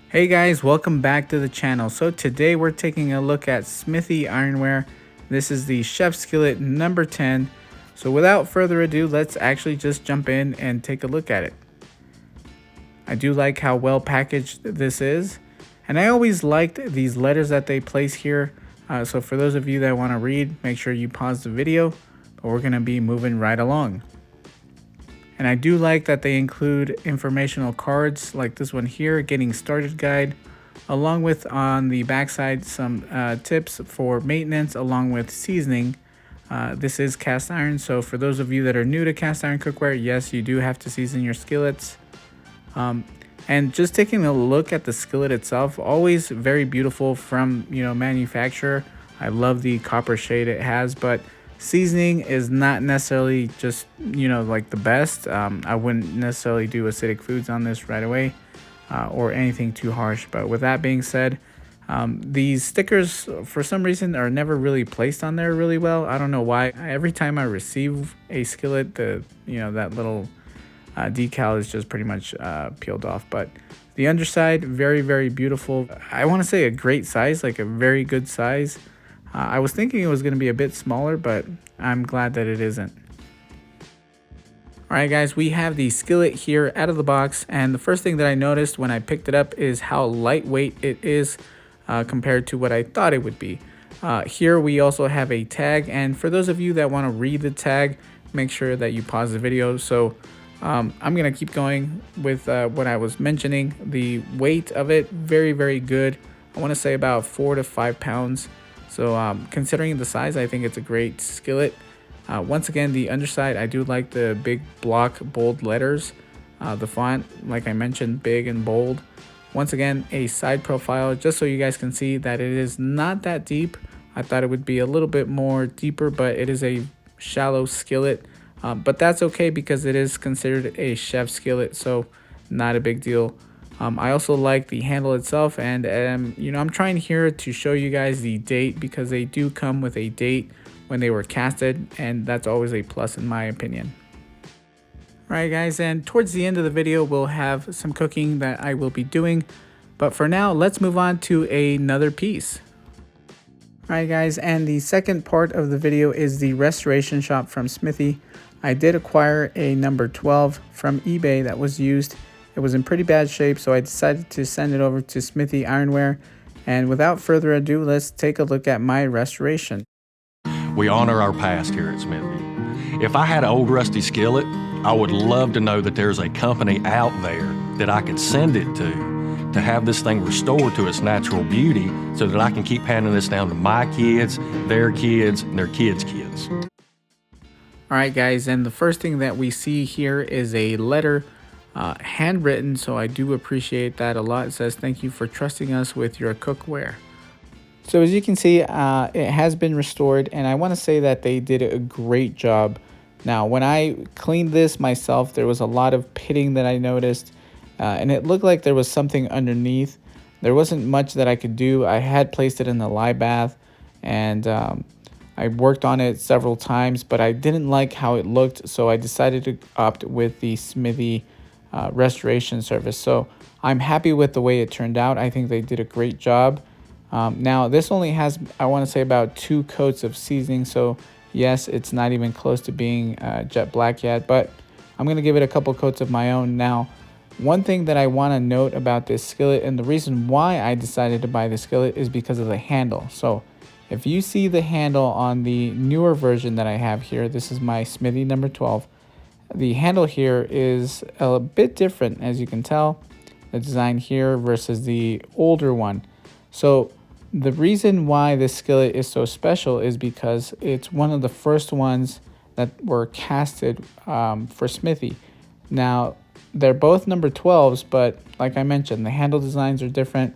Hey guys, welcome back to the channel. So today we're taking a look at Smithey Ironware. This is the Chef Skillet number 10. So without further ado, let's actually just jump in and take a look at it. I do like how well packaged this is. And I always liked these letters that they place here. So for those of you that want to read, make sure you pause the video. But we're going to be moving right along. And I do like that they include informational cards like this one here, getting started guide, along with on the backside some tips for maintenance along with seasoning. This is cast iron, so for those of you that are new to cast iron cookware, yes, you do have to season your skillets. And just taking a look at the skillet itself, always very beautiful from manufacturer. I love the copper shade it has, but seasoning is not necessarily just like the best. I wouldn't necessarily do acidic foods on this right away or anything too harsh. But with that being said, these stickers for some reason are never really placed on there really well. I don't know why. Every time I receive a skillet, that little decal is just pretty much peeled off. But the underside, very, very beautiful. I want to say a great size, like a very good size. I was thinking it was going to be a bit smaller, but I'm glad that it isn't. Alright guys, we have the skillet here out of the box, and the first thing that I noticed when I picked it up is how lightweight it is compared to what I thought it would be. Here we also have a tag, and for those of you that want to read the tag, make sure that you pause the video. So I'm going to keep going with what I was mentioning. The weight of it, very, very good. I want to say about 4 to 5 pounds. So considering the size, I think it's a great skillet. Once again, the underside, I do like the big block bold letters. The font, like I mentioned, big and bold. Once again, a side profile, just so you guys can see that it is not that deep. I thought it would be a little bit more deeper, but it is a shallow skillet. But that's okay because it is considered a chef skillet, so not a big deal. I also like the handle itself, and I'm trying here to show you guys the date because they do come with a date when they were casted, and that's always a plus in my opinion. Alright guys, and towards the end of the video we'll have some cooking that I will be doing, but for now let's move on to another piece. Alright guys, and the second part of the video is the restoration shop from Smithey. I did acquire a number 12 from eBay that was used. It was in pretty bad shape, so I decided to send it over to Smithey Ironware. And without further ado, let's take a look at my restoration. We honor our past here at Smithey. If I had an old rusty skillet, I would love to know that there's a company out there that I could send it to have this thing restored to its natural beauty so that I can keep handing this down to my kids, and their kids' kids. Alright guys, and the first thing that we see here is a letter. Handwritten, so I do appreciate that a lot. It says, "Thank you for trusting us with your cookware." So as you can see, it has been restored, and I want to say that they did a great job. Now, when I cleaned this myself, there was a lot of pitting that I noticed, and it looked like there was something underneath. There wasn't much that I could do. I had placed it in the lye bath, and I worked on it several times, but I didn't like how it looked, so I decided to opt with the Smithey restoration service. So I'm happy with the way it turned out. I think they did a great job. Now this only has, I want to say, about 2 coats of seasoning, so yes, it's not even close to being jet black yet, but I'm going to give it a couple coats of my own. Now, one thing that I want to note about this skillet, and the reason why I decided to buy the skillet, is because of the handle. So if you see the handle on the newer version that I have here, this is my Smithey number 12. The handle here is a bit different, as you can tell, the design here versus the older one. So the reason why this skillet is so special is because it's one of the first ones that were casted for Smithey. Now, they're both number 12s, but like I mentioned, the handle designs are different.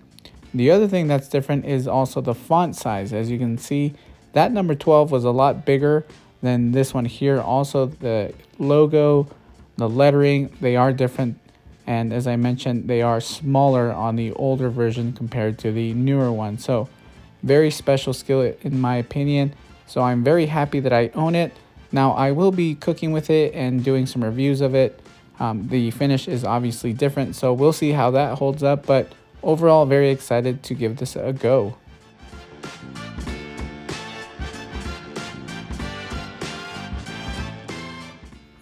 The other thing that's different is also the font size. As you can see, that number 12 was a lot bigger than this one here. Also, the logo, the lettering, they are different. And as I mentioned, they are smaller on the older version compared to the newer one. So very special skillet in my opinion. So I'm very happy that I own it. Now I will be cooking with it and doing some reviews of it. The finish is obviously different, so we'll see how that holds up. But overall, very excited to give this a go.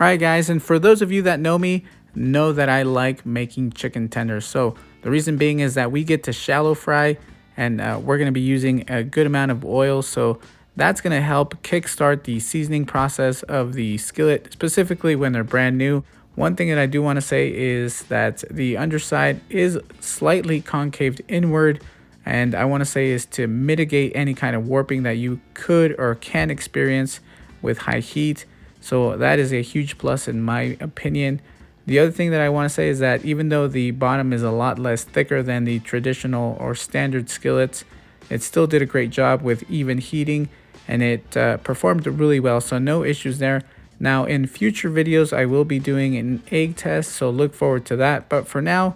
Alright guys, and for those of you that know me, know that I like making chicken tenders. So the reason being is that we get to shallow fry, and we're going to be using a good amount of oil. So that's going to help kickstart the seasoning process of the skillet, specifically when they're brand new. One thing that I do want to say is that the underside is slightly concaved inward, and I want to say is to mitigate any kind of warping that you could or can experience with high heat. So that is a huge plus in my opinion. The other thing that I want to say is that even though the bottom is a lot less thicker than the traditional or standard skillets, it still did a great job with even heating, and it performed really well, so no issues there. Now in future videos I will be doing an egg test, so look forward to that. But for now,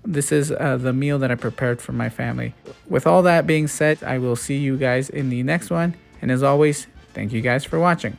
this is the meal that I prepared for my family. With all that being said, I will see you guys in the next one, and as always, thank you guys for watching.